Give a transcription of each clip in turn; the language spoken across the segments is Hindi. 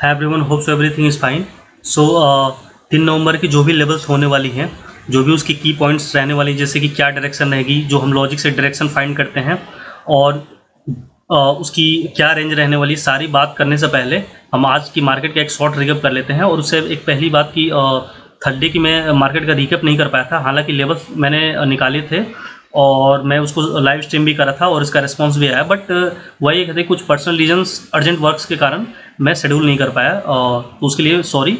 Hi everyone, hope so everything is fine. So 3 नवंबर की जो भी लेवल्स होने वाली हैं, जो भी उसकी की पॉइंट्स रहने वाली, जैसे कि क्या डायरेक्शन रहेगी, जो हम लॉजिक से डायरेक्शन फाइंड करते हैं, और उसकी क्या रेंज रहने वाली, सारी बात करने से पहले हम आज की मार्केट का एक शॉर्ट रिकैप कर लेते हैं। और उससे एक पहली बात की थर्सडे की मैं मार्केट का रिकैप नहीं कर पाया था, हालांकि लेवल्स मैंने निकाले थे और मैं उसको लाइव स्ट्रीम भी करा था और इसका रिस्पांस भी आया, बट वही कहते कुछ पर्सनल रीजंस, अर्जेंट वर्क्स के कारण मैं शेड्यूल नहीं कर पाया, तो उसके लिए सॉरी।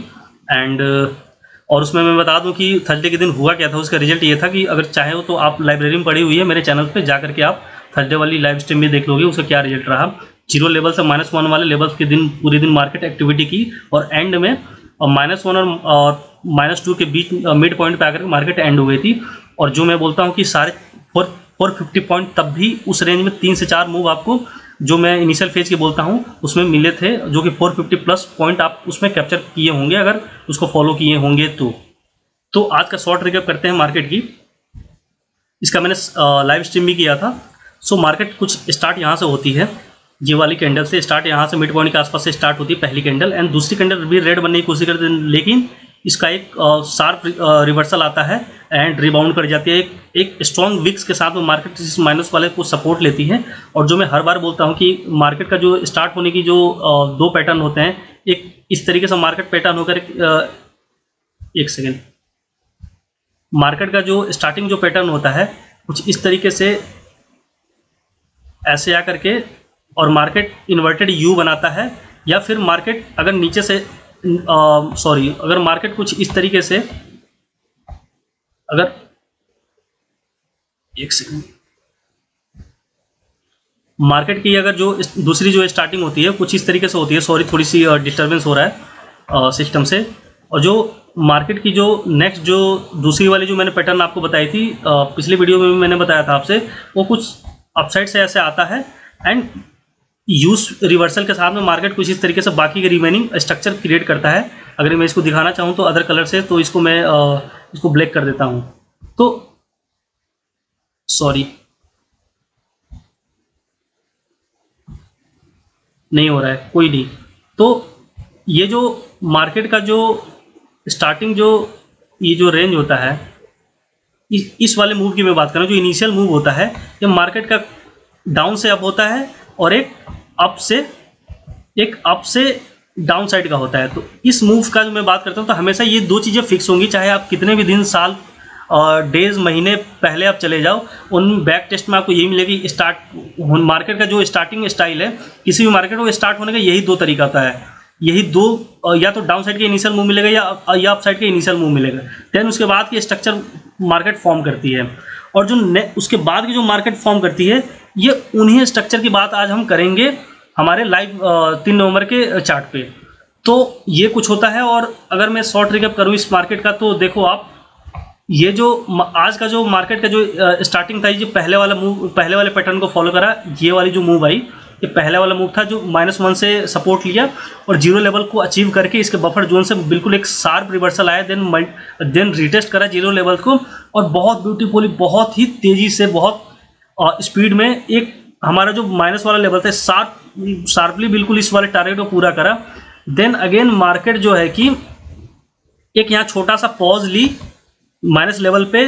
एंड और उसमें मैं बता दूं कि थर्सडे के दिन हुआ क्या था। उसका रिजल्ट ये था कि अगर चाहे हो तो आप लाइब्रेरी में पढ़ी हुई है मेरे चैनल पे, जा करके आप थर्सडे वाली लाइव स्ट्रीम भी देख लोगे, उसका क्या रिजल्ट रहा। जीरो लेवल से -1 वाले लेवल्स के दिन पूरे दिन मार्केट एक्टिविटी की, और एंड में -1 और -2 के बीच मिड पॉइंट पे आकर मार्केट एंड हो गई थी। और जो मैं बोलता हूँ कि सारे 450 पॉइंट तब भी उस रेंज में 3 से 4 मूव आपको, जो मैं इनिशियल फेज के बोलता हूँ, उसमें मिले थे, जो कि 450 प्लस पॉइंट आप उसमें कैप्चर किए होंगे अगर उसको फॉलो किए होंगे तो आज का शॉर्ट रिकैप करते हैं मार्केट की। इसका मैंने लाइव स्ट्रीम भी किया था। सो मार्केट कुछ स्टार्ट यहाँ से होती है, ये वाली कैंडल से स्टार्ट, यहाँ से मिड पॉइंट के आसपास से स्टार्ट होती है पहली कैंडल, एंड दूसरी कैंडल भी रेड बनने की कोशिश करती है, लेकिन इसका एक शार्प रिवर्सल आता है एंड रिबाउंड कर जाती है। एक स्ट्रॉन्ग विक्स के साथ में मार्केट इस माइनस वाले को सपोर्ट लेती है। और जो मैं हर बार बोलता हूँ कि मार्केट का जो स्टार्ट होने की जो 2 पैटर्न होते हैं, एक इस तरीके से मार्केट पैटर्न होकर एक सेकेंड, मार्केट का जो स्टार्टिंग जो पैटर्न होता है कुछ इस तरीके से ऐसे आकर के, और मार्केट इन्वर्टेड यू बनाता है, या फिर मार्केट अगर नीचे से अगर मार्केट कुछ इस तरीके से, अगर एक सेकंड, मार्केट की अगर जो दूसरी जो स्टार्टिंग होती है कुछ इस तरीके से होती है, सॉरी थोड़ी सी डिस्टर्बेंस हो रहा है सिस्टम से। और जो मार्केट की जो नेक्स्ट जो दूसरी वाली जो मैंने पैटर्न आपको बताई थी पिछली वीडियो में भी मैंने बताया था आपसे, वो कुछ अपसाइड से ऐसे आता है एंड यूज रिवर्सल के साथ में मार्केट कुछ इस तरीके से बाकी के रिमेनिंग स्ट्रक्चर क्रिएट करता है। अगर मैं इसको दिखाना चाहूँ तो अदर कलर से, तो इसको मैं इसको ब्लैक कर देता हूँ, तो सॉरी नहीं हो रहा है, कोई नहीं। तो ये जो मार्केट का जो स्टार्टिंग जो ये जो रेंज होता है, इस वाले मूव की मैं बात कर रहा हूँ, जो इनिशियल मूव होता है, ये मार्केट का डाउन से अप होता है और एक अप से डाउन साइड का होता है। तो इस मूव का जो मैं बात करता हूँ, तो हमेशा ये 2 चीज़ें फिक्स होंगी, चाहे आप कितने भी दिन, साल और डेज, महीने पहले आप चले जाओ, उन बैक टेस्ट में आपको यही मिलेगी। मार्केट का जो स्टार्टिंग स्टाइल है किसी भी मार्केट को स्टार्ट होने का यही 2 तरीका होता है, यही 2, या तो डाउन साइड के इनिशियल मूव मिलेगा या अप साइड के इनिशियल मूव मिलेगा। देन उसके बाद की स्ट्रक्चर मार्केट फॉर्म करती है, और जो उसके बाद की जो मार्केट फॉर्म करती है, ये उन्हीं स्ट्रक्चर की बात आज हम करेंगे हमारे लाइव 3 नवंबर के चार्ट पे। तो ये कुछ होता है। और अगर मैं शॉर्ट रिकैप करूँ इस मार्केट का, तो देखो आप, ये जो आज का जो मार्केट का जो स्टार्टिंग था, ये पहले वाले पैटर्न को फॉलो करा, ये वाली जो मूव आई, ये पहला वाला मूव था जो -1 से सपोर्ट लिया और जीरो लेवल को अचीव करके इसके बफर जोन से बिल्कुल एक शार्प रिवर्सल आया, देन रिटेस्ट करा जीरो लेवल को, और बहुत ब्यूटीफुली, बहुत ही तेजी से, बहुत स्पीड में एक हमारा जो माइनस वाला लेवल था शार्पली बिल्कुल इस वाले टारगेट को पूरा करा। देन अगेन मार्केट जो है कि एक यहाँ छोटा सा पॉज ली, माइनस लेवल पे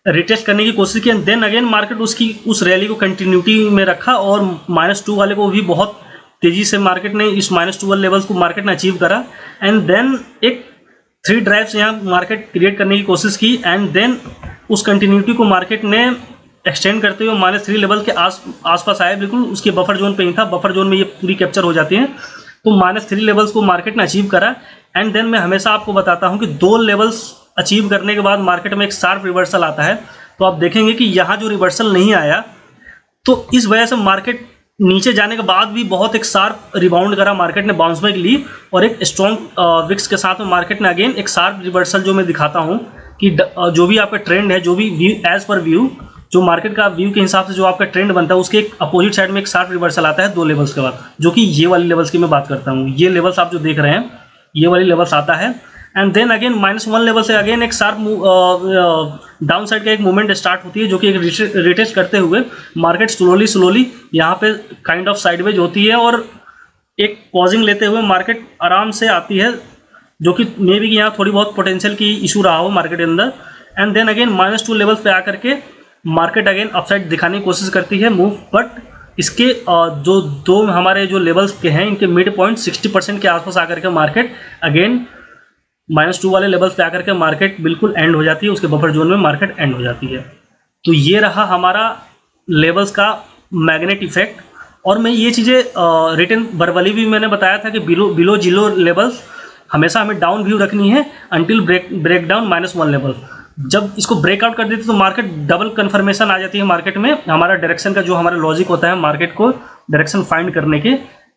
रिटेस्ट करने की कोशिश की, देन अगेन मार्केट उस रैली को कंटिन्यूटी में रखा, और -2 वाले को भी बहुत तेजी से मार्केट ने इस -2 वाले लेवल्स को मार्केट ने अचीव करा, एंड देन एक 3 ड्राइव से यहाँ मार्केट क्रिएट करने की कोशिश की, एंड देन उस कंटिन्यूटी को मार्केट ने एक्सटेंड करते हुए -3 लेवल के आसपास आया, बिल्कुल उसके बफर जोन पे ही था। बफर जोन में ये पूरी कैप्चर हो जाती हैं, तो -3 लेवल्स को मार्केट ने अचीव करा। एंड देन मैं हमेशा आपको बताता हूँ कि 2 लेवल्स अचीव करने के बाद मार्केट में एक शार्प रिवर्सल आता है। तो आप देखेंगे कि यहाँ जो रिवर्सल नहीं आया, तो इस वजह से मार्केट नीचे जाने के बाद भी बहुत एक शार्प रिबाउंड करा, मार्केट ने बाउंस बैक ली, और एक स्ट्रॉन्ग विक्स के साथ में मार्केट ने अगेन एक शार्प रिवर्सल, जो मैं दिखाता हूँ कि जो भी आपका ट्रेंड है, जो भी व्यू, एज पर व्यू, जो मार्केट का व्यू के हिसाब से जो आपका ट्रेंड बनता है, उसके एक अपोजिट साइड में एक शार्प रिवर्सल आता है 2 लेवल्स के बाद, जो कि ये वाली लेवल्स की मैं बात करता हूँ। ये लेवल्स आप जो देख रहे हैं, ये वाली लेवल्स आता है, एंड देन अगेन -1 लेवल से अगेन एक शार्प डाउन साइड का एक मूवमेंट स्टार्ट होती है, जो कि एक रिटेस्ट करते हुए मार्केट स्लोली यहाँ पे काइंड ऑफ साइडवेज होती है, और एक पॉजिंग लेते हुए मार्केट आराम से आती है, जो कि मे बी यहाँ थोड़ी बहुत पोटेंशियल की इशू रहा हो मार्केट के अंदर, एंड देन अगेन -2 लेवल्स पे आकर के मार्केट अगेन अपसाइड दिखाने की कोशिश करती है मूव। बट इसके जो दो हमारे जो लेवल्स के हैं, इनके मिड पॉइंट 60% के आसपास आकर के मार्केट अगेन -2 वाले लेवल्स पे आकर के मार्केट बिल्कुल एंड हो जाती है, उसके बफर जोन में मार्केट एंड हो जाती है। तो ये रहा हमारा लेवल्स का मैग्नेट इफेक्ट। और मैं ये चीज़ें रिटर्न वर्बली भी मैंने बताया था कि बिलो जीरो लेवल्स हमेशा हमें डाउन व्यू रखनी है अंटिल ब्रेक डाउन -1 लेवल। जब इसको ब्रेकआउट कर देते तो मार्केट डबल कन्फर्मेशन आ जाती है मार्केट में, हमारा डायरेक्शन का जो हमारा लॉजिक होता है मार्केट को डायरेक्शन फाइंड करने के।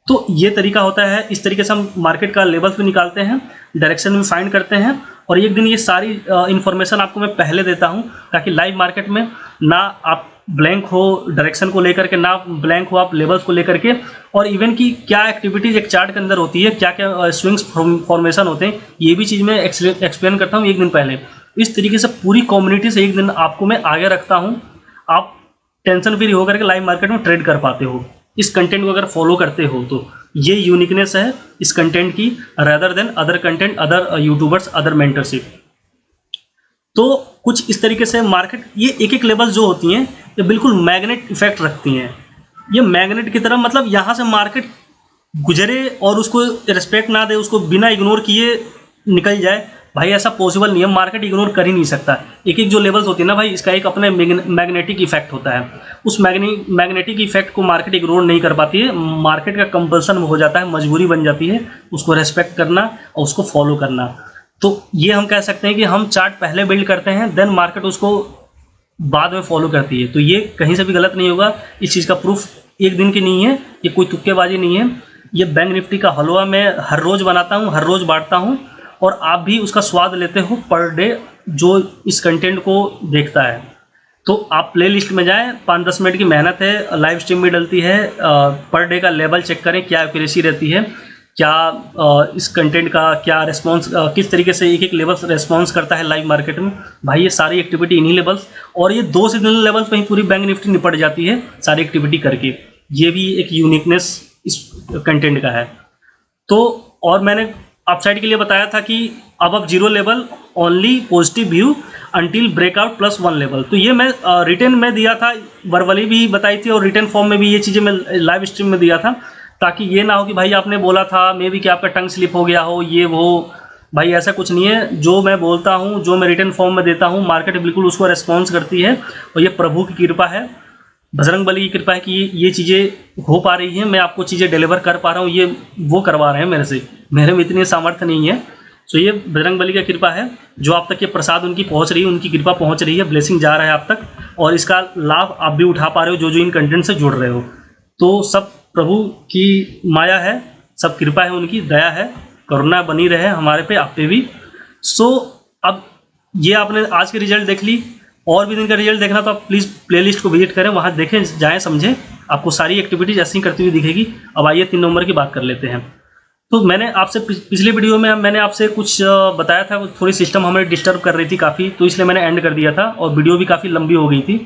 तो ये तरीका होता है, इस तरीके से हम मार्केट का लेवल्स भी निकालते हैं, डायरेक्शन भी फाइंड करते हैं। और एक दिन ये सारी इन्फॉर्मेशन आपको मैं पहले देता हूँ, ताकि लाइव मार्केट में ना आप ब्लैंक हो डायरेक्शन को लेकर के, ना ब्लैंक हो आप लेवल्स को लेकर के, और इवन की क्या एक्टिविटीज एक चार्ट के अंदर होती है, क्या क्या स्विंग्स फॉर्मेशन होते हैं, ये भी चीज़ मैं एक्सप्लेन करता हूँ एक दिन पहले। इस तरीके से पूरी कम्युनिटी से एक दिन आपको मैं आगे रखता हूँ, आप टेंशन फ्री होकर के लाइव मार्केट में ट्रेड कर पाते हो इस कंटेंट को अगर फॉलो करते हो। तो ये यूनिकनेस है इस कंटेंट की, rather than other content, other YouTubers, other mentorship. तो कुछ इस तरीके से मार्केट, ये एक एक लेवल जो होती हैं ये बिल्कुल मैग्नेट इफेक्ट रखती हैं। ये मैग्नेट की तरह, मतलब यहाँ से मार्केट गुजरे और उसको रिस्पेक्ट ना दे, उसको बिना इग्नोर किए निकल जाए, भाई ऐसा पॉसिबल नहीं है। मार्केट इग्नोर कर ही नहीं सकता। एक एक जो लेवल्स होती है ना भाई, इसका एक अपने मैग्नेटिक इफेक्ट होता है। उस मैग्नेटिक इफेक्ट को मार्केट इग्नोर नहीं कर पाती है। मार्केट का कंपल्सन हो जाता है, मजबूरी बन जाती है उसको रेस्पेक्ट करना और उसको फॉलो करना। तो ये हम कह सकते हैं कि हम चार्ट पहले बिल्ड करते हैं, देन मार्केट उसको बाद में फॉलो करती है। तो ये कहीं से भी गलत नहीं होगा। इस चीज़ का प्रूफ एक दिन की नहीं है, ये कोई तुक्केबाजी नहीं है। ये बैंक निफ्टी का हलवा मैं हर रोज़ बनाता हूँ, हर रोज़ बांटता हूँ, और आप भी उसका स्वाद लेते हो पर डे जो इस कंटेंट को देखता है। तो आप प्ले लिस्ट में जाएँ, 5-10 मिनट की मेहनत है, लाइव स्ट्रीम भी डलती है, पर डे का लेवल चेक करें क्या एक्यूरेसी रहती है, क्या इस कंटेंट का क्या रिस्पॉन्स, किस तरीके से एक एक लेवल्स रिस्पॉन्स करता है लाइव मार्केट में। भाई ये सारी एक्टिविटी इन्हीं लेवल्स, और ये 2 से 3 लेवल्स पर ही पूरी बैंक निफ्टी निपट जाती है सारी एक्टिविटी करके। ये भी एक यूनिकनेस इस कंटेंट का है। तो और मैंने अपसाइड के लिए बताया था कि अब zero level only positive view until breakout +1 level. तो ये मैं रिटर्न में दिया था, वर्बली भी बताई थी, और रिटर्न फॉर्म में भी ये चीज़ें मैं लाइव स्ट्रीम में दिया था, ताकि ये ना हो कि भाई आपने बोला था मे बी कि आपका टंग स्लिप हो गया हो, ये वो। भाई ऐसा कुछ नहीं है। जो मैं बोलता हूँ, जो मैं रिटर्न फॉर्म में देता हूँ, मार्केट बिल्कुल उसको रेस्पॉन्स करती है, और ये प्रभु की कृपा है, बजरंग बली की कृपा है कि ये चीज़ें हो पा रही हैं। मैं आपको चीज़ें डिलीवर कर पा रहा हूँ, ये वो करवा रहे हैं मेरे से, मेरे में इतनी सामर्थ्य नहीं है। सो ये बजरंग बली की कृपा है, जो आप तक ये प्रसाद उनकी पहुँच रही है, उनकी कृपा पहुँच रही है, ब्लेसिंग जा रहा है आप तक, और इसका लाभ आप भी उठा पा रहे हो जो इन कंटेंट से जुड़ रहे हो। तो सब प्रभु की माया है, सब कृपा है, उनकी दया है, करुणा बनी रहे हमारे पे, आप पे भी। सो अब ये आपने आज की रिजल्ट देख ली, और भी दिन का रिजल्ट देखना तो आप प्लीज़ प्लेलिस्ट को विजिट करें, वहाँ देखें, जाएं, समझें, आपको सारी एक्टिविटीज ऐसी करती हुई दिखेगी। अब आइए 3 नंबर की बात कर लेते हैं। तो मैंने आपसे पिछले वीडियो में मैंने आपसे कुछ बताया था, थोड़ी सिस्टम हमें डिस्टर्ब कर रही थी काफ़ी, तो इसलिए मैंने एंड कर दिया था, और वीडियो भी काफ़ी लंबी हो गई थी।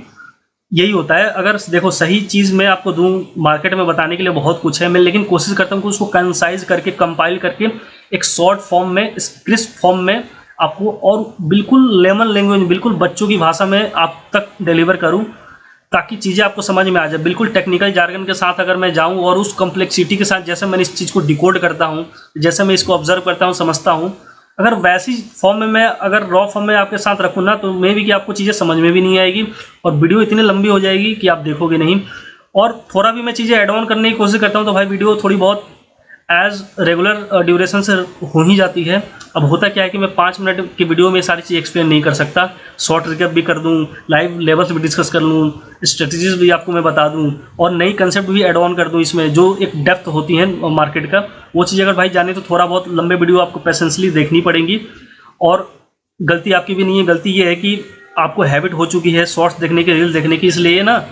यही होता है, अगर देखो सही चीज़ मैं आपको दूं, मार्केट में बताने के लिए बहुत कुछ है, मैं लेकिन कोशिश करता हूँ कि उसको कंसाइज करके, कंपाइल करके एक शॉर्ट फॉर्म में, क्रिस्प फॉर्म में आपको, और बिल्कुल लेमन लैंग्वेज, बिल्कुल बच्चों की भाषा में आप तक डिलीवर करूं, ताकि चीज़ें आपको समझ में आ जाए। बिल्कुल टेक्निकल जार्गन के साथ अगर मैं जाऊं, और उस कॉम्प्लेक्सिटी के साथ जैसे मैंने इस चीज़ को डिकोड करता हूं, जैसे मैं इसको ऑब्जर्व करता हूं, समझता हूं, अगर वैसी फॉर्म में मैं अगर रॉ फॉर्म में आपके साथ रखूँ ना, तो मे भी कि आपको चीज़ें समझ में भी नहीं आएगी, और वीडियो इतनी लंबी हो जाएगी कि आप देखोगे नहीं। और थोड़ा भी मैं चीज़ें ऐड ऑन करने की कोशिश करता हूँ, तो भाई वीडियो थोड़ी बहुत एज रेगुलर ड्यूरेशन से हो ही जाती है। अब होता क्या है कि मैं 5 मिनट की वीडियो में सारी चीज़ एक्सप्लेन नहीं कर सकता, शॉर्ट रिकैप भी कर दूं, लाइव लेवल्स भी डिस्कस कर लूं, स्ट्रेटजीज भी आपको मैं बता दूं, और नई कंसेप्ट भी ऐड ऑन कर दूं इसमें, जो एक डेप्थ होती है मार्केट का, वो चीज़ अगर भाई जाने तो थोड़ा बहुत लंबे वीडियो आपको पेशेंसली देखनी पड़ेंगी। और गलती आपकी भी नहीं है, गलती ये है कि आपको हैबिट हो चुकी है शॉर्ट्स देखने की, रील्स देखने की, इसलिए ना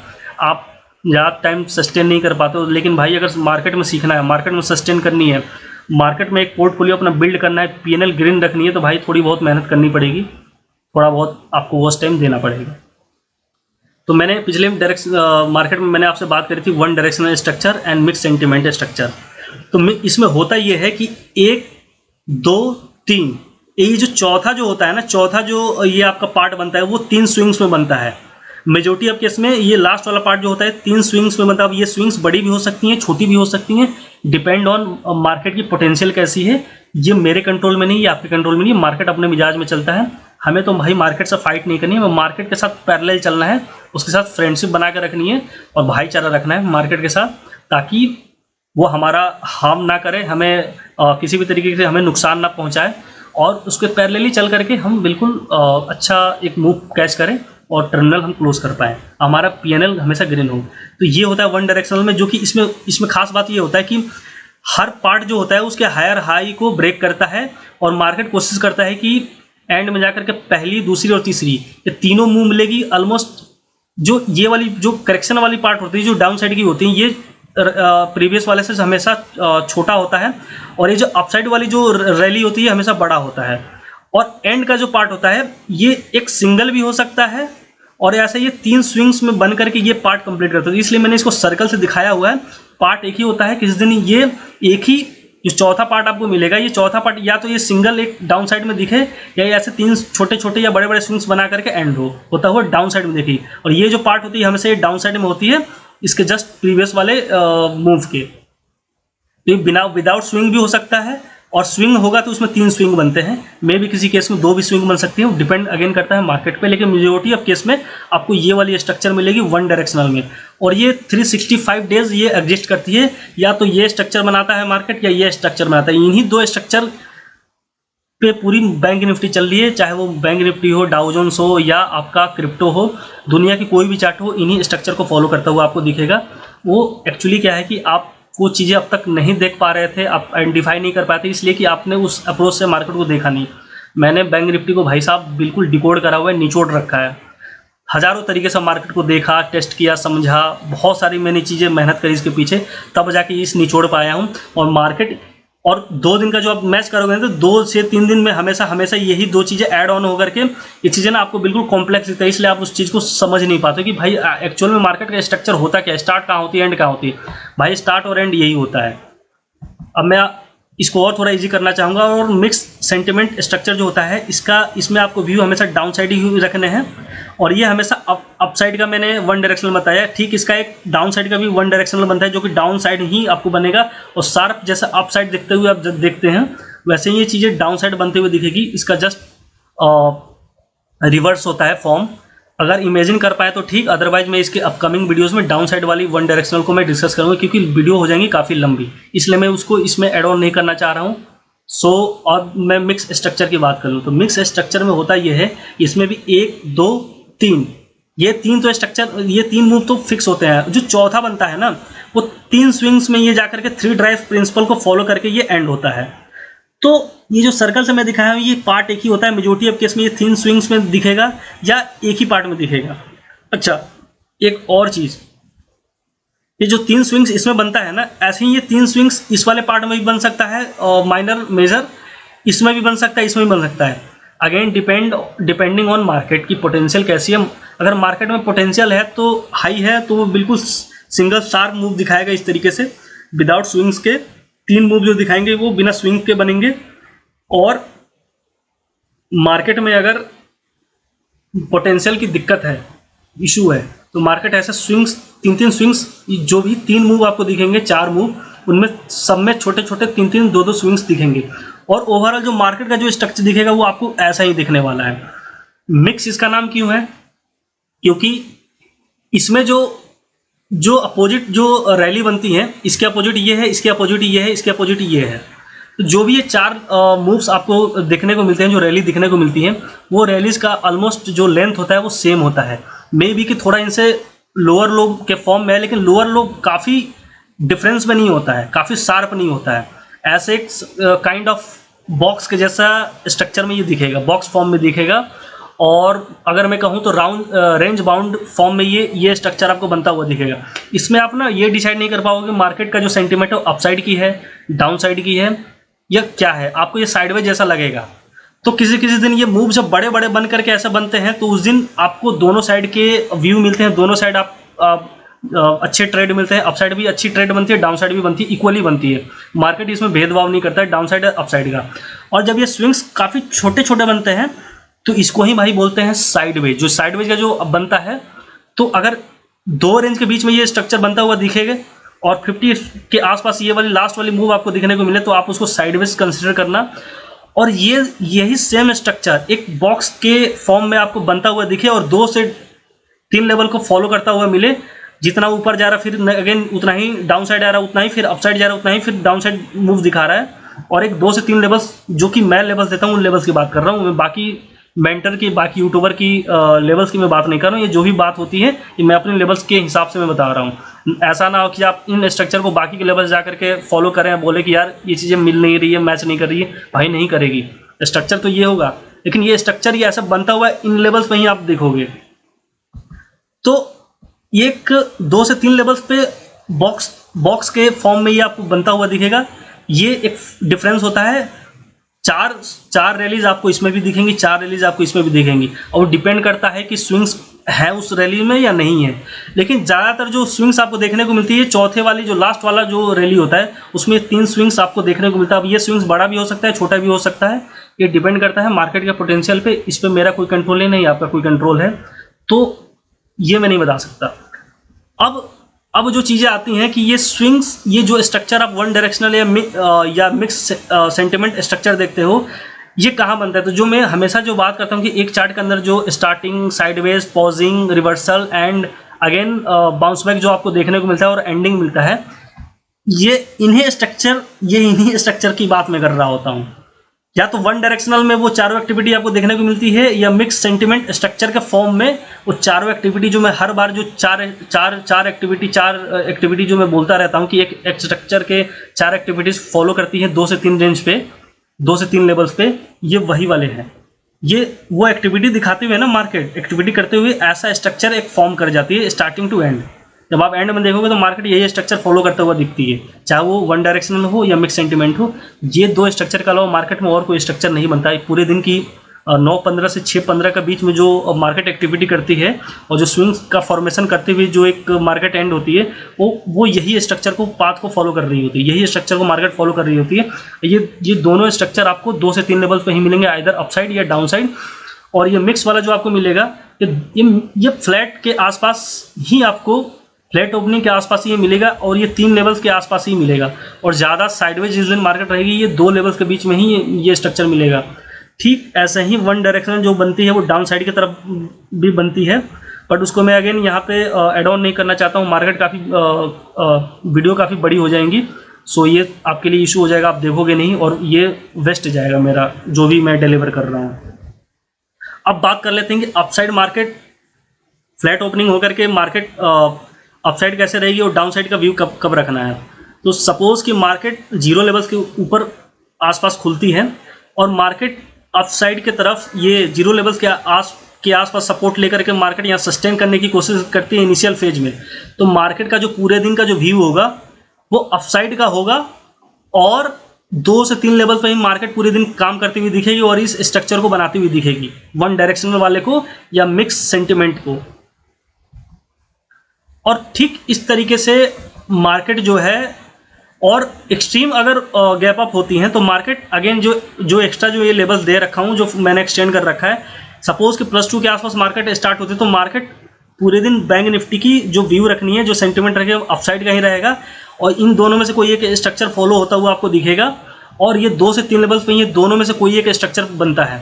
आप ज़्यादा टाइम सस्टेन नहीं कर पाते हो। लेकिन भाई अगर मार्केट में सीखना है, मार्केट में सस्टेन करनी है, मार्केट में एक पोर्टफोलियो अपना बिल्ड करना है, पीएनएल ग्रीन रखनी है, तो भाई थोड़ी बहुत मेहनत करनी पड़ेगी, थोड़ा बहुत आपको वॉच टाइम देना पड़ेगा। तो मैंने पिछले मार्केट में मैंने आपसे बात करी थी 1 directional structure and mix sentiment structure. तो इसमें होता ये है कि 1 2 3, ये जो चौथा जो होता है ना, चौथा जो ये आपका पार्ट बनता है वो 3 स्विंग्स में बनता है। मेजोरिटी ऑफ केस में ये लास्ट वाला पार्ट जो होता है 3 स्विंग्स में बनता है। अब ये स्विंग्स बड़ी भी हो सकती हैं, छोटी भी हो सकती हैं, डिपेंड ऑन मार्केट की पोटेंशियल कैसी है। ये मेरे कंट्रोल में नहीं, ये आपके कंट्रोल में नहीं, मार्केट अपने मिजाज में चलता है। हमें तो भाई मार्केट से फाइट नहीं करनी है, हमें मार्केट के साथ पैरेलल चलना है, उसके साथ फ्रेंडशिप बना के रखनी है और भाईचारा रखना है मार्केट के साथ, ताकि वो हमारा हार्म ना करे, हमें किसी भी तरीके से हमें नुकसान ना पहुंचाए, और उसके पैरेलली चल करके हम बिल्कुल अच्छा एक मूव कैच करें और टर्मिनल हम क्लोज कर पाएँ, हमारा PNL हमेशा ग्रीन हो। तो ये होता है वन डायरेक्शनल में, जो कि इसमें खास बात ये होता है कि हर पार्ट जो होता है उसके हायर हाई को ब्रेक करता है, और मार्केट कोशिश करता है कि एंड में जाकर के पहली, दूसरी और तीसरी ये तीनों मूव मिलेगी ऑलमोस्ट। जो ये वाली जो करेक्शन वाली पार्ट होती है, जो डाउन साइड की होती है, ये प्रीवियस वाले से हमेशा छोटा होता है, और ये जो अपसाइड वाली जो रैली होती है हमेशा बड़ा होता है। और एंड का जो पार्ट होता है ये एक सिंगल भी हो सकता है, और ऐसे ये 3 स्विंग्स में बन करके ये पार्ट कंप्लीट करता है। इसलिए मैंने इसको सर्कल से दिखाया हुआ है। पार्ट एक ही होता है, किसी दिन ये एक ही जो चौथा पार्ट आपको मिलेगा, ये चौथा पार्ट या तो ये सिंगल एक डाउन साइड में दिखे, या ऐसे 3 छोटे छोटे या बड़े बड़े स्विंग्स बना करके एंड होता हुआ डाउन साइड में देखिए। और ये जो पार्ट होती है हमेशा ये डाउन साइड में होती है, इसके जस्ट प्रीवियस वाले मूव के। तो ये विदाउट स्विंग भी हो सकता है, और स्विंग होगा तो उसमें 3 स्विंग बनते हैं, मे भी किसी केस में 2 भी स्विंग बन सकती है, डिपेंड अगेन करता है मार्केट पे। लेकिन मेजोरिटी ऑफ केस में आपको ये वाली स्ट्रक्चर मिलेगी वन डायरेक्शनल में, और ये 365 डेज ये एग्जिस्ट करती है। या तो ये स्ट्रक्चर बनाता है मार्केट, या ये स्ट्रक्चर बनाता है। इन्हीं 2 स्ट्रक्चर पे पूरी बैंक निफ्टी चल रही है, चाहे वो बैंक निफ्टी हो, डाउ जोन्स हो, या आपका क्रिप्टो हो, दुनिया की कोई भी चार्ट हो, इन्हीं स्ट्रक्चर को फॉलो करता हुआ आपको दिखेगा। वो एक्चुअली क्या है कि आप वो चीज़ें अब तक नहीं देख पा रहे थे, आप आइडेंटिफाई नहीं कर पाते, इसलिए कि आपने उस अप्रोच से मार्केट को देखा नहीं। मैंने बैंक निफ्टी को भाई साहब बिल्कुल डिकोड करा हुआ है, निचोड़ रखा है, हज़ारों तरीके से मार्केट को देखा, टेस्ट किया, समझा, बहुत सारी मैंने चीज़ें मेहनत करी इसके पीछे, तब जाके इस निचोड़ पाया हूँ। और मार्केट और 2 दिन का जो आप मैच करोगे तो 2 से 3 दिन में हमेशा यही 2 चीज़ें ऐड ऑन होकर के ये चीज़ें ना आपको बिल्कुल कॉम्प्लेक्स दिखता है, इसलिए आप उस चीज़ को समझ नहीं पाते कि भाई एक्चुअल में मार्केट का स्ट्रक्चर होता क्या है, स्टार्ट कहाँ होती है, एंड कहाँ होती है। भाई स्टार्ट और एंड यही होता है। अब मैं इसको और थोड़ा इजी करना चाहूँगा, और मिक्स सेंटिमेंट स्ट्रक्चर जो होता है इसमें आपको व्यू हमेशा डाउन साइड ही रखने हैं, और ये हमेशा अप साइड का मैंने वन डायरेक्शनल बताया, ठीक इसका एक डाउन साइड का भी वन डायरेक्शनल बनता है, जो कि डाउन साइड ही आपको बनेगा, और शार्प जैसे अप साइड देखते हुए आप जब देखते हैं वैसे ही ये चीज़ें डाउन साइड बनते हुए दिखेगी। इसका जस्ट रिवर्स होता है फॉर्म, अगर इमेजिन कर पाए तो ठीक, अदरवाइज मैं इसके अपकमिंग वीडियोस में डाउन साइड वाली वन डायरेक्शनल को मैं डिस्कस करूँगा, क्योंकि वीडियो हो जाएंगी काफ़ी लंबी, इसलिए मैं उसको इसमें एड ऑन नहीं करना चाह रहा हूँ। और मैं मिक्स स्ट्रक्चर की बात करूँ तो मिक्स स्ट्रक्चर में होता यह है, इसमें भी 1 2 3 ये 3 तो स्ट्रक्चर, ये 3 मूव तो फिक्स होते हैं। जो चौथा बनता है ना, वो 3 स्विंग्स में ये जाकर के 3 ड्राइव प्रिंसिपल को फॉलो करके ये एंड होता है। तो ये जो सर्कल से मैं दिखाया हूँ, ये पार्ट एक ही होता है, मेजोरिटी ऑफ केस में ये 3 स्विंग्स में दिखेगा या एक ही पार्ट में दिखेगा। अच्छा, एक और चीज़, ये जो 3 स्विंग्स इसमें बनता है ना, ऐसे ही ये 3 स्विंग्स इस वाले पार्ट में भी बन सकता है, और माइनर मेजर इसमें भी बन सकता है, इसमें भी बन सकता है। अगेन डिपेंडिंग ऑन मार्केट की पोटेंशियल कैसी है। अगर मार्केट में पोटेंशियल है तो हाई है, तो वो बिल्कुल सिंगल शार्प मूव दिखाएगा इस तरीके से, विदाउट स्विंग्स के 3 मूव जो दिखाएंगे वो बिना स्विंग के बनेंगे। और मार्केट में अगर पोटेंशियल की दिक्कत है, इशू है, तो मार्केट ऐसे स्विंग्स 3 स्विंग्स, जो भी 3 मूव आपको दिखेंगे, 4 मूव, उनमें सब में छोटे छोटे 3 2 स्विंग्स दिखेंगे, और ओवरऑल जो मार्केट का जो स्ट्रक्चर दिखेगा वो आपको ऐसा ही दिखने वाला है। मिक्स इसका नाम क्यों है? क्योंकि इसमें जो अपोजिट जो रैली बनती है, इसके अपोजिट ये है, इसके अपोजिट ये है, इसके अपोजिट ये है। तो जो भी ये 4 मूव्स आपको देखने को मिलते हैं, जो रैली दिखने को मिलती है, वो रैलीज का ऑलमोस्ट जो लेंथ होता है वो सेम होता है। मे बी कि थोड़ा इनसे लोअर लो के फॉर्म में है, लेकिन लोअर लो काफ़ी डिफरेंस में नहीं होता है, काफ़ी शार्प नहीं होता है। ऐसे एक काइंड ऑफ बॉक्स के जैसा स्ट्रक्चर में ये दिखेगा, बॉक्स फॉर्म में दिखेगा। और अगर मैं कहूँ तो राउंड रेंज बाउंड फॉर्म में ये स्ट्रक्चर आपको बनता हुआ दिखेगा। इसमें आप ना ये डिसाइड नहीं कर पाओगे मार्केट का जो सेंटीमेंट है अप साइड की है, डाउन साइड की है, या क्या है, आपको ये साइडवेज जैसा लगेगा। तो किसी किसी दिन ये मूव जब बड़े बड़े बन करके ऐसे बनते हैं, तो उस दिन आपको दोनों साइड के व्यू मिलते हैं, दोनों साइड आप अच्छे ट्रेड मिलते हैं, अपसाइड भी अच्छी ट्रेड बनती है, डाउन साइड भी बनती है, इक्वली बनती है। मार्केट इसमें भेदभाव नहीं करता है डाउन साइड अप साइड का। और जब ये स्विंग्स काफ़ी छोटे छोटे बनते हैं तो इसको ही भाई बोलते हैं साइडवेज। जो साइडवेज का जो बनता है, तो अगर दो रेंज के बीच में ये स्ट्रक्चर बनता हुआ दिखेगा और 50 के आसपास ये वाली लास्ट वाली मूव आपको दिखने को मिले तो आप उसको साइडवेज कंसिडर करना। और ये यही सेम स्ट्रक्चर एक बॉक्स के फॉर्म में आपको बनता हुआ दिखे और 2 से 3 लेवल को फॉलो करता हुआ मिले, जितना ऊपर जा रहा फिर अगेन उतना ही डाउन साइड आ रहा, उतना ही फिर अप साइड जा रहा, उतना ही फिर डाउन साइड मूव दिखा रहा है। और एक 2 से 3 लेवल्स जो कि मैं लेवल्स देता हूँ उन लेवल्स की बात कर रहा हूँ, मैं बाकी मेंटर की बाकी यूट्यूबर की लेवल्स की मैं बात नहीं कर रहा हूँ। ये जो भी बात होती है ये मैं अपने लेवल्स के हिसाब से मैं बता रहा हूँ। ऐसा ना हो कि आप इन स्ट्रक्चर को बाकी के लेवल्स जा करके फॉलो करें, बोले कि यार ये चीज़ें मिल नहीं रही है, मैच नहीं कर रही है। भाई नहीं करेगी, स्ट्रक्चर तो ये होगा, लेकिन ये स्ट्रक्चर ये ऐसा बनता हुआ इन लेवल्स में ही आप देखोगे। तो एक 2 से 3 लेवल्स पे बॉक्स के फॉर्म में ये आपको बनता हुआ दिखेगा। ये एक डिफरेंस होता है। चार रैलीज आपको इसमें भी दिखेंगी, 4 रैलीज आपको इसमें भी दिखेंगी, और डिपेंड करता है कि स्विंग्स है उस रैली में या नहीं है। लेकिन ज़्यादातर जो स्विंग्स आपको देखने को मिलती है, चौथे वाली जो लास्ट वाला जो रैली होता है उसमें 3 स्विंग्स आपको देखने को मिलता है। अब ये स्विंग्स बड़ा भी हो सकता है, छोटा भी हो सकता है, ये डिपेंड करता है मार्केट के पोटेंशियल पे। इस पर मेरा कोई कंट्रोल नहीं, आपका कोई कंट्रोल है तो ये मैं नहीं बता सकता। अब जो चीज़ें आती हैं कि ये स्विंग्स, ये जो स्ट्रक्चर आप वन डायरेक्शनल या मिक्स सेंटिमेंट स्ट्रक्चर देखते हो, ये कहाँ बनता है? तो जो मैं हमेशा जो बात करता हूँ कि एक चार्ट के अंदर जो starting, sideways, pausing, reversal and again bounce back जो आपको देखने को मिलता है और एंडिंग मिलता है, ये इन्हीं स्ट्रक्चर की बात मैं कर रहा होता हूँ। या तो वन डायरेक्शनल में वो चारों एक्टिविटी आपको देखने को मिलती है, या मिक्स सेंटिमेंट स्ट्रक्चर के फॉर्म में वो चारों एक्टिविटी जो मैं हर बार जो चार एक्टिविटी जो मैं बोलता रहता हूँ कि एक स्ट्रक्चर के 4 एक्टिविटीज फॉलो करती है 2 से 3 रेंज पे, 2 से 3 लेवल्स पे, ये वही वाले हैं। ये वो एक्टिविटी दिखाते हुए ना, मार्केट एक्टिविटी करते हुए ऐसा स्ट्रक्चर एक फॉर्म कर जाती है स्टार्टिंग टू एंड। जब आप एंड में देखोगे तो मार्केट यही स्ट्रक्चर फॉलो करता हुआ दिखती है, चाहे वो वन डायरेक्शनल हो या मिक्स सेंटिमेंट हो। ये 2 स्ट्रक्चर के अलावा मार्केट में और कोई स्ट्रक्चर नहीं बनता है। पूरे दिन की 9:15 से 6:15 के बीच में जो मार्केट एक्टिविटी करती है और जो स्विंग्स का फॉर्मेशन करते हुए जो एक मार्केट एंड होती है, वो यही स्ट्रक्चर को पाथ को फॉलो कर रही होती है, यही स्ट्रक्चर को मार्केट फॉलो कर रही होती है। ये दोनों स्ट्रक्चर आपको 2 से 3 लेवल पर ही मिलेंगे, आइदर अपसाइड या डाउन साइड। और ये मिक्स वाला जो आपको मिलेगा, ये फ्लैट के आसपास ही आपको, फ्लैट ओपनिंग के आसपास ही मिलेगा और ये 3 लेवल्स के आसपास ही मिलेगा। और ज़्यादा साइडवेज जिस दिन मार्केट रहेगी, ये 2 लेवल्स के बीच में ही ये स्ट्रक्चर मिलेगा। ठीक ऐसे ही वन डायरेक्शनल जो बनती है वो डाउन साइड की तरफ भी बनती है, बट उसको मैं अगेन यहाँ पे एड ऑन नहीं करना चाहता हूँ। मार्केट काफ़ी वीडियो काफ़ी बड़ी हो जाएंगी, सो ये आपके लिए इशू हो जाएगा, आप देखोगे नहीं और ये वेस्ट जाएगा मेरा जो भी मैं डिलीवर कर रहा हूँ। अब बात कर लेते हैं कि अपसाइड मार्केट फ्लैट ओपनिंग होकर के मार्केट अपसाइड कैसे रहेगी और डाउन साइड का व्यू कब रखना है। तो सपोज कि मार्केट 0 लेवल्स के ऊपर आसपास खुलती है और मार्केट अपसाइड के तरफ ये 0 लेवल्स के आसपास सपोर्ट लेकर के मार्केट यहाँ सस्टेन करने की कोशिश करती है इनिशियल फेज में, तो मार्केट का जो पूरे दिन का जो व्यू होगा वो अपसाइड का होगा और 2 से 3 लेवल पर ही मार्केट पूरे दिन काम करती हुई दिखेगी और इस स्ट्रक्चर को बनाती हुई दिखेगी, वन डायरेक्शनल वाले को या मिक्स सेंटिमेंट को। और ठीक इस तरीके से मार्केट जो है, और एक्सट्रीम अगर गैप अप होती हैं तो मार्केट अगेन जो एक्स्ट्रा जो ये लेवल्स दे रखा हूँ, जो मैंने एक्सटेंड कर रखा है, सपोज कि +2 के आसपास मार्केट स्टार्ट होती है तो मार्केट पूरे दिन बैंक निफ्टी की जो व्यू रखनी है, जो सेंटिमेंट रखेगा अपसाइड का ही रहेगा और इन दोनों में से कोई एक स्ट्रक्चर फॉलो होता हुआ आपको दिखेगा। और ये 2 से 3 लेवल्स पे ये दोनों में से कोई एक स्ट्रक्चर बनता है।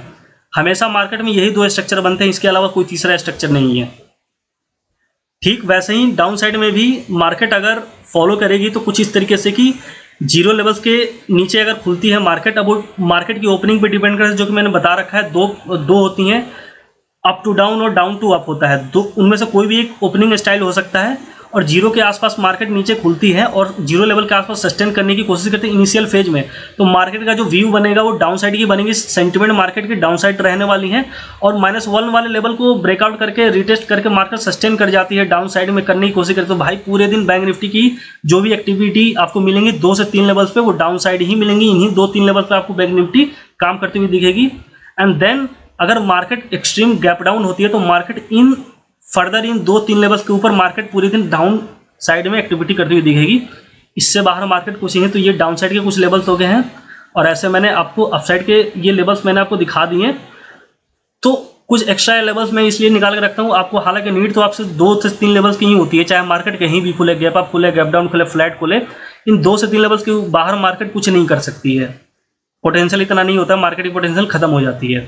हमेशा मार्केट में यही 2 स्ट्रक्चर बनते हैं, इसके अलावा कोई तीसरा स्ट्रक्चर नहीं है। ठीक वैसे ही डाउन साइड में भी मार्केट अगर फॉलो करेगी तो कुछ इस तरीके से कि 0 लेवल्स के नीचे अगर खुलती है मार्केट, अब वो मार्केट की ओपनिंग पे डिपेंड करता है, जो कि मैंने बता रखा है, दो होती हैं, अप टू डाउन और डाउन टू अप होता है। उनमें से कोई भी एक ओपनिंग स्टाइल हो सकता है। और 0 के आसपास मार्केट नीचे खुलती है और 0 लेवल के आसपास सस्टेन करने की कोशिश करते हैं इनिशियल फेज में, तो मार्केट का जो व्यू बनेगा वो डाउन साइड की बनेगी, सेंटिमेंट मार्केट की डाउन साइड रहने वाली है और -1 वाले लेवल को ब्रेकआउट करके रिटेस्ट करके मार्केट सस्टेन कर जाती है, डाउन साइड में करने की कोशिश करते। तो भाई पूरे दिन बैंक निफ्टी की जो भी एक्टिविटी आपको मिलेंगी 2 से 3 लेवल्स पे वो डाउन साइड ही मिलेंगी, इन्हीं 2-3 लेवल पे आपको बैंक निफ्टी काम करती हुई दिखेगी। एंड देन अगर मार्केट एक्सट्रीम गैप डाउन होती है तो market in further in 2-3 levels के ऊपर मार्केट पूरे दिन डाउन साइड में एक्टिविटी करती हुई दिखेगी। इससे बाहर मार्केट कुछ ही है। तो ये डाउन साइड के कुछ लेवल्स हो गए हैं और ऐसे मैंने आपको अपसाइड के ये लेवल्स मैंने आपको दिखा दिए हैं। तो कुछ एक्स्ट्रा लेवल्स मैं इसलिए निकाल के रखता हूँ आपको, हालांकि नीड तो आपसे 2 से 3 लेवल्स की ही होती है, चाहे मार्केट कहीं भी खुले, गैप अप खुले, गैप डाउन खुले, फ्लैट खुले, इन 2 से 3 लेवल्स के बाहर मार्केट कुछ नहीं कर सकती है। पोटेंशियल इतना नहीं होता, मार्केट की पोटेंशियल खत्म हो जाती है।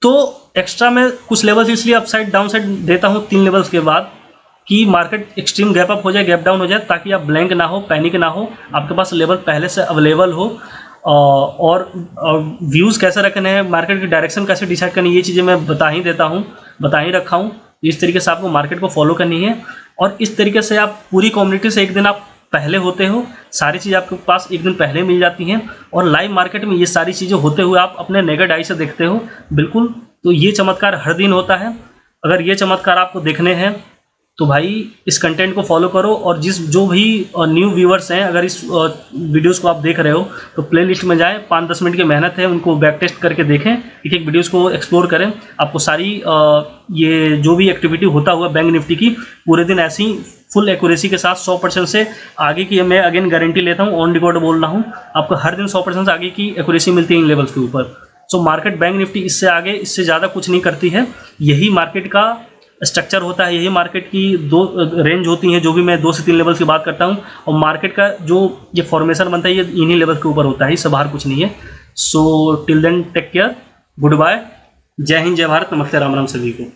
तो एक्स्ट्रा मैं कुछ लेवल्स इसलिए अपसाइड डाउन साइड देता हूँ 3 लेवल्स के बाद कि मार्केट एक्सट्रीम गैप अप हो जाए, गैप डाउन हो जाए, ताकि आप ब्लैंक ना हो, पैनिक ना हो, आपके पास लेवल पहले से अवेलेबल हो। और व्यूज़ कैसे रखने हैं, मार्केट की डायरेक्शन कैसे डिसाइड करनी है, ये चीज़ें मैं बता ही रखा हूँ। इस तरीके से आपको मार्केट को फॉलो करनी है और इस तरीके से आप पूरी कम्युनिटी से एक दिन आप पहले होते हो, सारी चीज़ आपके पास एक दिन पहले मिल जाती हैं और लाइव मार्केट में ये सारी चीज़ें होते हुए आप अपने नेकेड आई से देखते हो। बिल्कुल, तो ये चमत्कार हर दिन होता है। अगर ये चमत्कार आपको देखने हैं तो भाई इस कंटेंट को फॉलो करो और जो भी न्यू व्यूअर्स हैं, अगर इस वीडियोस को आप देख रहे हो तो प्लेलिस्ट में जाएं, 5-10 मिनट की मेहनत है, उनको बैक टेस्ट करके देखें, एक वीडियोस को एक्सप्लोर करें। आपको सारी ये जो भी एक्टिविटी होता हुआ बैंक निफ्टी की पूरे दिन ऐसी फुल एक्यूरेसी के साथ 100% से आगे की मैं अगेन गारंटी लेता हूँ, ऑन रिकॉर्ड बोल रहा हूँ, आपको हर दिन 100% से आगे की एक्यूरेसी मिलती है इन लेवल्स के ऊपर। सो मार्केट बैंक निफ्टी इससे आगे, इससे ज़्यादा कुछ नहीं करती है। यही मार्केट का स्ट्रक्चर होता है, यही मार्केट की 2 रेंज होती हैं, जो भी मैं 2 से 3 लेवल्स की बात करता हूँ। और मार्केट का जो ये फॉर्मेशन बनता है ये इन्हीं लेवल के ऊपर होता है, इससे बाहर कुछ नहीं है। So till then take care, good bye, जय हिंद, जय भारत, नमस्ते, राम राम सभी को।